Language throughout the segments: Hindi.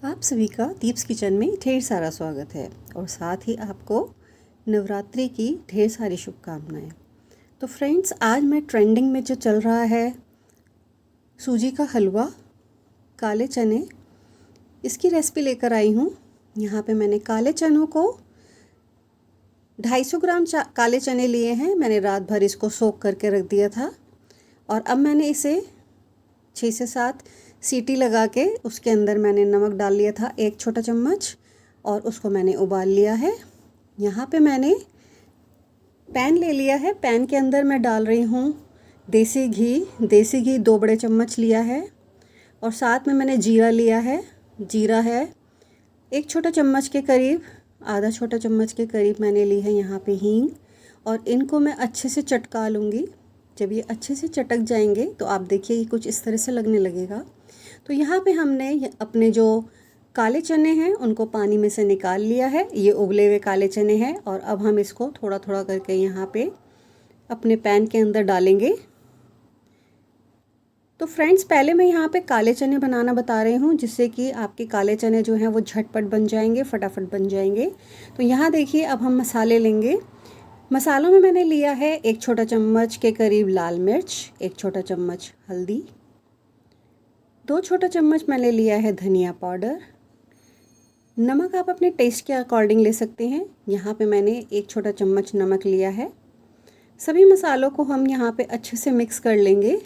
आप सभी का दीप्स किचन में ढेर सारा स्वागत है और साथ ही आपको नवरात्रि की ढेर सारी शुभकामनाएं। तो फ्रेंड्स, आज मैं ट्रेंडिंग में जो चल रहा है सूजी का हलवा, काले चने, इसकी रेसिपी लेकर आई हूँ। यहाँ पे मैंने काले चनों को 250 ग्राम काले चने लिए हैं। मैंने रात भर इसको सोक करके रख दिया था और अब मैंने इसे 6 से 7 सीटी लगा के उसके अंदर मैंने नमक डाल लिया था 1 छोटा चम्मच और उसको मैंने उबाल लिया है। यहाँ पे मैंने पैन ले लिया है। पैन के अंदर मैं डाल रही हूँ देसी घी 2 बड़े चम्मच लिया है और साथ में मैंने जीरा लिया है। जीरा है 1 छोटा चम्मच के करीब, आधा छोटा चम्मच के करीब मैंने ली है यहाँ पे हींग, और इनको मैं अच्छे से चटका लूँगी। जब ये अच्छे से चटक जाएंगे तो आप देखिए ये कुछ इस तरह से लगने लगेगा। तो यहाँ पे हमने अपने जो काले चने हैं उनको पानी में से निकाल लिया है। ये उबले हुए काले चने हैं और अब हम इसको थोड़ा थोड़ा करके यहाँ पे अपने पैन के अंदर डालेंगे। तो फ्रेंड्स, पहले मैं यहाँ पे काले चने बनाना बता रही हूँ जिससे कि आपके काले चने जो हैं वो झटपट बन जाएंगे, फटाफट बन जाएंगे। तो यहाँ देखिए अब हम मसाले लेंगे। मसालों में मैंने लिया है 1 छोटा चम्मच के करीब लाल मिर्च, 1 छोटा चम्मच हल्दी, 2 छोटा चम्मच मैंने लिया है धनिया पाउडर। नमक आप अपने टेस्ट के अकॉर्डिंग ले सकते हैं। यहाँ पे मैंने 1 छोटा चम्मच नमक लिया है। सभी मसालों को हम यहाँ पे अच्छे से मिक्स कर लेंगे।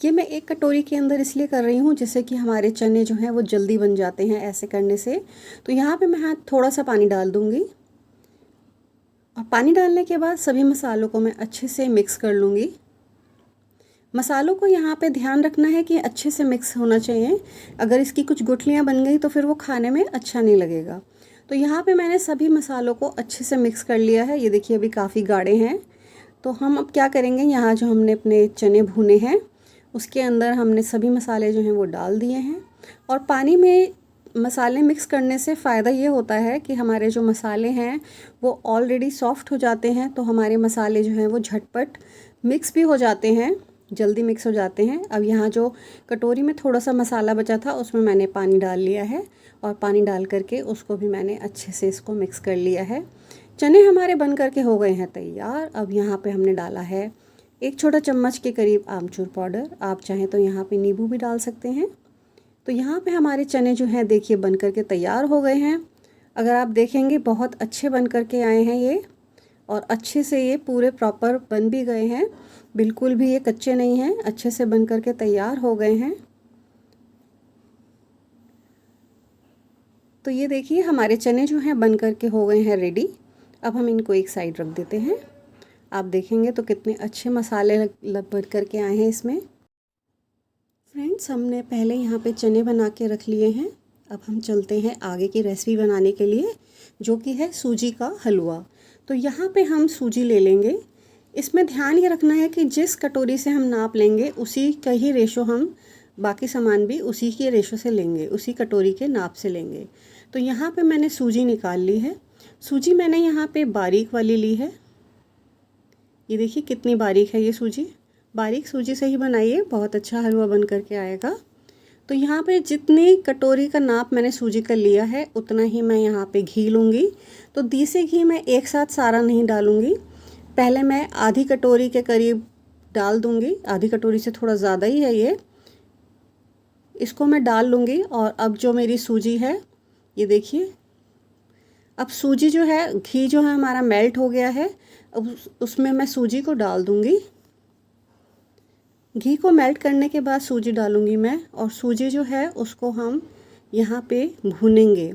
ये मैं 1 कटोरी के अंदर इसलिए कर रही हूँ जिससे कि हमारे चने जो हैं वो जल्दी बन जाते हैं ऐसे करने से। तो यहाँ पे मैं थोड़ा सा पानी डाल दूँगी और पानी डालने के बाद सभी मसालों को मैं अच्छे से मिक्स कर लूँगी। मसालों को यहाँ पे ध्यान रखना है कि अच्छे से मिक्स होना चाहिए। अगर इसकी कुछ गुठलियाँ बन गई तो फिर वो खाने में अच्छा नहीं लगेगा। तो यहाँ पे मैंने सभी मसालों को अच्छे से मिक्स कर लिया है। ये देखिए अभी काफ़ी गाढ़े हैं। तो हम अब क्या करेंगे, यहाँ जो हमने अपने चने भुने हैं उसके अंदर हमने सभी मसाले जो हैं वो डाल दिए हैं। और पानी में मसाले मिक्स करने से फ़ायदा ये होता है कि हमारे जो मसाले हैं वो ऑलरेडी सॉफ्ट हो जाते हैं। तो हमारे मसाले जो हैं वो झटपट मिक्स भी हो जाते हैं, जल्दी मिक्स हो जाते हैं। अब यहाँ जो कटोरी में थोड़ा सा मसाला बचा था उसमें मैंने पानी डाल लिया है और पानी डाल करके उसको भी मैंने अच्छे से इसको मिक्स कर लिया है। चने हमारे बन करके हो गए हैं तैयार। अब यहाँ पे हमने डाला है 1 छोटा चम्मच के करीब आमचूर पाउडर। आप चाहें तो यहाँ पे नींबू भी डाल सकते हैं। तो यहाँ पे हमारे चने जो हैं देखिए बन करके तैयार हो गए हैं। अगर आप देखेंगे बहुत अच्छे बन करके आए हैं ये, और अच्छे से ये पूरे प्रॉपर बन भी गए हैं, बिल्कुल भी ये कच्चे नहीं हैं, अच्छे से बन करके तैयार हो गए हैं। तो ये देखिए हमारे चने जो हैं बन करके हो गए हैं रेडी। अब हम इनको एक साइड रख देते हैं। आप देखेंगे तो कितने अच्छे मसाले बन करके आए हैं इसमें। फ्रेंड्स, हमने पहले यहाँ पे चने बना के रख लिए हैं। अब हम चलते हैं आगे की रेसिपी बनाने के लिए, जो कि है सूजी का हलवा। तो यहाँ पे हम सूजी ले लेंगे। इसमें ध्यान ये रखना है कि जिस कटोरी से हम नाप लेंगे उसी का ही रेशो हम बाकी सामान भी उसी के रेशो से लेंगे, उसी कटोरी के नाप से लेंगे। तो यहाँ पे मैंने सूजी निकाल ली है। सूजी मैंने यहाँ पे बारीक वाली ली है। ये देखिए कितनी बारीक है ये सूजी। बारीक सूजी से ही बनाइए, बहुत अच्छा हलवा बन करके आएगा। तो यहाँ पे जितनी कटोरी का नाप मैंने सूजी का लिया है उतना ही मैं यहाँ पे घी लूँगी। तो देसी घी मैं एक साथ सारा नहीं डालूँगी, पहले मैं आधी कटोरी के करीब डाल दूँगी। आधी कटोरी से थोड़ा ज़्यादा ही है ये, इसको मैं डाल लूँगी। और अब जो मेरी सूजी है ये देखिए, अब सूजी जो है, घी जो है हमारा मेल्ट हो गया है। अब उसमें मैं सूजी को डाल दूँगी। घी को मेल्ट करने के बाद सूजी डालूँगी मैं, और सूजी जो है उसको हम यहाँ पे भूनेंगे।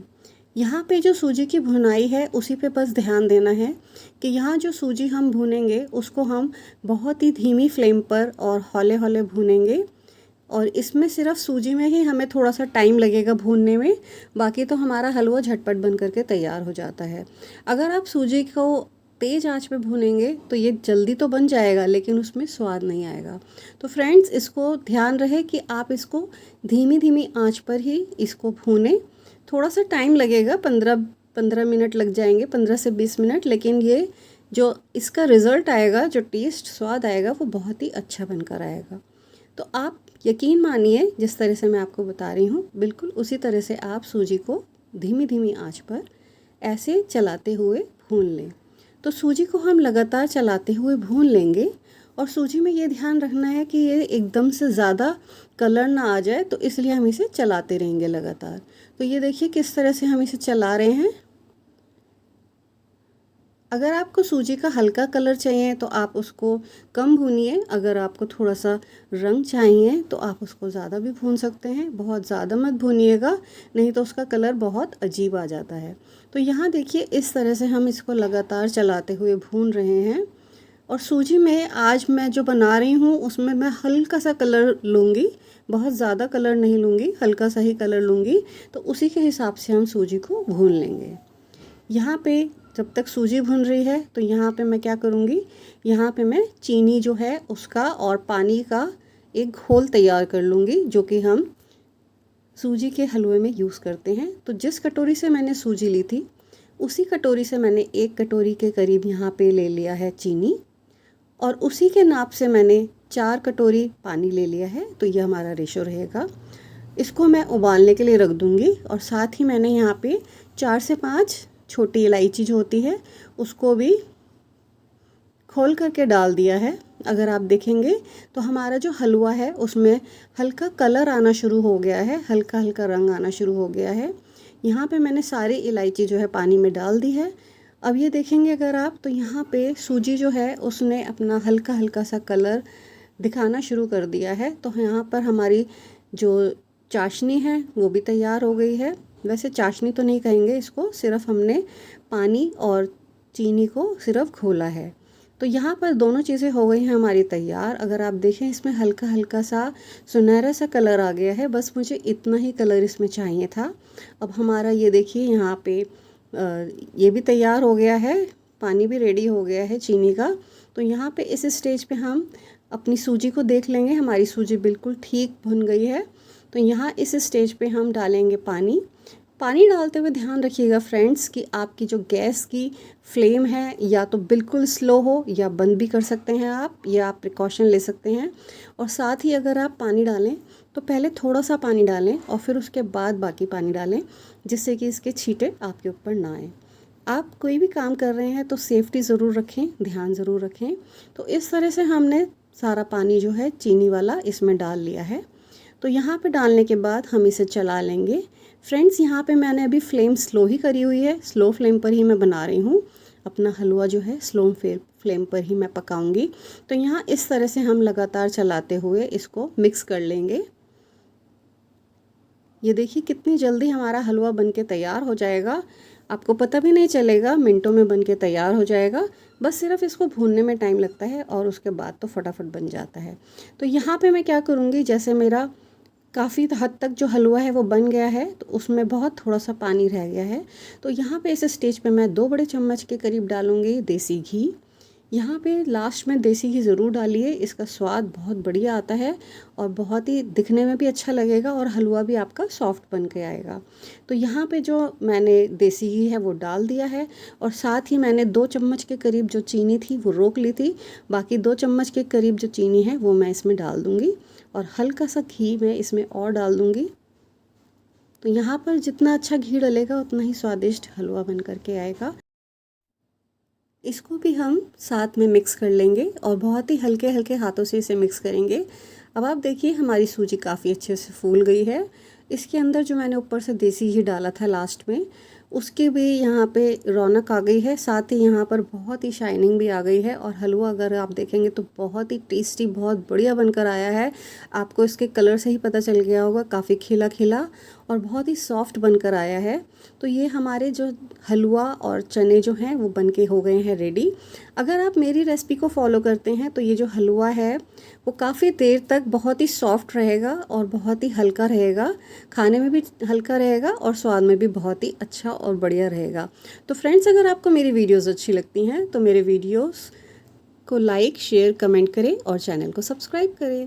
यहाँ पे जो सूजी की भुनाई है उसी पे बस ध्यान देना है कि यहाँ जो सूजी हम भूनेंगे उसको हम बहुत ही धीमी फ्लेम पर और हौले हौले भूनेंगे। और इसमें सिर्फ सूजी में ही हमें थोड़ा सा टाइम लगेगा भूनने में, बाकी तो हमारा हलवा झटपट बन करके तैयार हो जाता है। अगर आप सूजी को तेज़ आंच पे भूनेंगे तो ये जल्दी तो बन जाएगा लेकिन उसमें स्वाद नहीं आएगा। तो फ्रेंड्स, इसको ध्यान रहे कि आप इसको धीमी धीमी आंच पर ही इसको भूनें। थोड़ा सा टाइम लगेगा, 15 मिनट लग जाएंगे, 15 से 20 मिनट, लेकिन ये जो इसका रिज़ल्ट आएगा, जो टेस्ट स्वाद आएगा वो बहुत ही अच्छा बनकर आएगा। तो आप यकीन मानिए जिस तरह से मैं आपको बता रही हूँ बिल्कुल उसी तरह से आप सूजी को धीमी धीमी आंच पर ऐसे चलाते हुए भून लें। तो सूजी को हम लगातार चलाते हुए भून लेंगे और सूजी में ये ध्यान रखना है कि ये एकदम से ज़्यादा कलर ना आ जाए, तो इसलिए हम इसे चलाते रहेंगे लगातार। तो ये देखिए किस तरह से हम इसे चला रहे हैं। अगर आपको सूजी का हल्का कलर चाहिए तो आप उसको कम भूनिए, अगर आपको थोड़ा सा रंग चाहिए तो आप उसको ज़्यादा भी भून सकते हैं। बहुत ज़्यादा मत भूनिएगा, नहीं तो उसका कलर बहुत अजीब आ जाता है। तो यहाँ देखिए इस तरह से हम इसको लगातार चलाते हुए भून रहे हैं। और सूजी में आज मैं जो बना रही हूँ उसमें मैं हल्का सा कलर लूँगी, बहुत ज़्यादा कलर नहीं लूँगी, हल्का सा ही कलर लूँगी। तो उसी के हिसाब से हम सूजी को भून लेंगे। यहाँ पे जब तक सूजी भुन रही है तो यहाँ पे मैं क्या करूँगी, यहाँ पे मैं चीनी जो है उसका और पानी का एक घोल तैयार कर लूँगी, जो कि हम सूजी के हलवे में यूज़ करते हैं। तो जिस कटोरी से मैंने सूजी ली थी उसी कटोरी से मैंने 1 कटोरी के करीब यहाँ पे ले लिया है चीनी, और उसी के नाप से मैंने 4 कटोरी पानी ले लिया है। तो ये हमारा रेशो रहेगा। इसको मैं उबालने के लिए रख दूँगी। और साथ ही मैंने यहाँ पे 4 से 5 छोटी इलायची जो होती है उसको भी खोल करके डाल दिया है। अगर आप देखेंगे तो हमारा जो हलवा है उसमें हल्का कलर आना शुरू हो गया है, हल्का हल्का रंग आना शुरू हो गया है। यहाँ पे मैंने सारी इलायची जो है पानी में डाल दी है। अब ये देखेंगे अगर आप तो यहाँ पे सूजी जो है उसने अपना हल्का हल्का सा कलर दिखाना शुरू कर दिया है। तो यहाँ पर हमारी जो चाशनी है वो भी तैयार हो गई है। वैसे चाशनी तो नहीं कहेंगे इसको, सिर्फ हमने पानी और चीनी को सिर्फ घोला है। तो यहाँ पर दोनों चीज़ें हो गई हैं हमारी तैयार। अगर आप देखें इसमें हल्का हल्का सा सुनहरा सा कलर आ गया है, बस मुझे इतना ही कलर इसमें चाहिए था। अब हमारा ये देखिए यहाँ पे ये भी तैयार हो गया है, पानी भी रेडी हो गया है चीनी का। तो यहाँ पे इस स्टेज पे हम अपनी सूजी को देख लेंगे, हमारी सूजी बिल्कुल ठीक भुन गई है। तो यहाँ इस स्टेज पे हम डालेंगे पानी। पानी डालते हुए ध्यान रखिएगा फ्रेंड्स कि आपकी जो गैस की फ्लेम है या तो बिल्कुल स्लो हो या बंद भी कर सकते हैं आप, या आप प्रिकॉशन ले सकते हैं। और साथ ही अगर आप पानी डालें तो पहले थोड़ा सा पानी डालें और फिर उसके बाद बाकी पानी डालें, जिससे कि इसके छींटे आपके ऊपर ना आए। आप कोई भी काम कर रहे हैं तो सेफ्टी ज़रूर रखें, ध्यान ज़रूर रखें। तो इस तरह से हमने सारा पानी जो है चीनी वाला इसमें डाल लिया है। तो यहाँ पे डालने के बाद हम इसे चला लेंगे। फ्रेंड्स यहाँ पे मैंने अभी फ्लेम स्लो ही करी हुई है, स्लो फ्लेम पर ही मैं बना रही हूँ। अपना हलवा जो है स्लो फ्लेम पर ही मैं पकाऊंगी। तो यहाँ इस तरह से हम लगातार चलाते हुए इसको मिक्स कर लेंगे। ये देखिए कितनी जल्दी हमारा हलवा बनके तैयार हो जाएगा, आपको पता भी नहीं चलेगा, मिनटों में बनके तैयार हो जाएगा। बस सिर्फ इसको भूनने में टाइम लगता है और उसके बाद तो फटाफट बन जाता है। तो यहाँ पे मैं क्या करूँगी, जैसे मेरा काफ़ी हद तक जो हलवा है वो बन गया है, तो उसमें बहुत थोड़ा सा पानी रह गया है। तो यहाँ पे इस स्टेज पे मैं 2 बड़े चम्मच के करीब डालूँगी देसी घी। यहाँ पे लास्ट में देसी घी ज़रूर डालिए, इसका स्वाद बहुत बढ़िया आता है और बहुत ही दिखने में भी अच्छा लगेगा और हलवा भी आपका सॉफ्ट बन के आएगा। तो यहाँ पे जो मैंने देसी घी है वो डाल दिया है और साथ ही मैंने 2 चम्मच के करीब जो चीनी थी वो रोक ली थी, बाकी 2 चम्मच के करीब जो चीनी है वो मैं इसमें डाल दूँगी और हल्का सा घी मैं इसमें और डाल दूँगी। तो यहाँ पर जितना अच्छा घी डलेगा उतना ही स्वादिष्ट हलवा बन करके आएगा। इसको भी हम साथ में मिक्स कर लेंगे और बहुत ही हल्के हल्के हाथों से इसे मिक्स करेंगे। अब आप देखिए हमारी सूजी काफ़ी अच्छे से फूल गई है। इसके अंदर जो मैंने ऊपर से देसी घी डाला था लास्ट में, उसकी भी यहाँ पे रौनक आ गई है, साथ ही यहाँ पर बहुत ही शाइनिंग भी आ गई है। और हलवा अगर आप देखेंगे तो बहुत ही टेस्टी, बहुत बढ़िया बनकर आया है। आपको इसके कलर से ही पता चल गया होगा, काफ़ी खिला खिला और बहुत ही सॉफ्ट बनकर आया है। तो ये हमारे जो हलवा और चने जो हैं वो बनके हो गए हैं रेडी। अगर आप मेरी रेसिपी को फॉलो करते हैं तो ये जो हलवा है वो काफ़ी देर तक बहुत ही सॉफ्ट रहेगा और बहुत ही हल्का रहेगा, खाने में भी हल्का रहेगा और स्वाद में भी बहुत ही अच्छा और बढ़िया रहेगा। तो फ्रेंड्स, अगर आपको मेरी वीडियोस अच्छी लगती हैं तो मेरे वीडियोस को लाइक, शेयर, कमेंट करें और चैनल को सब्सक्राइब करें।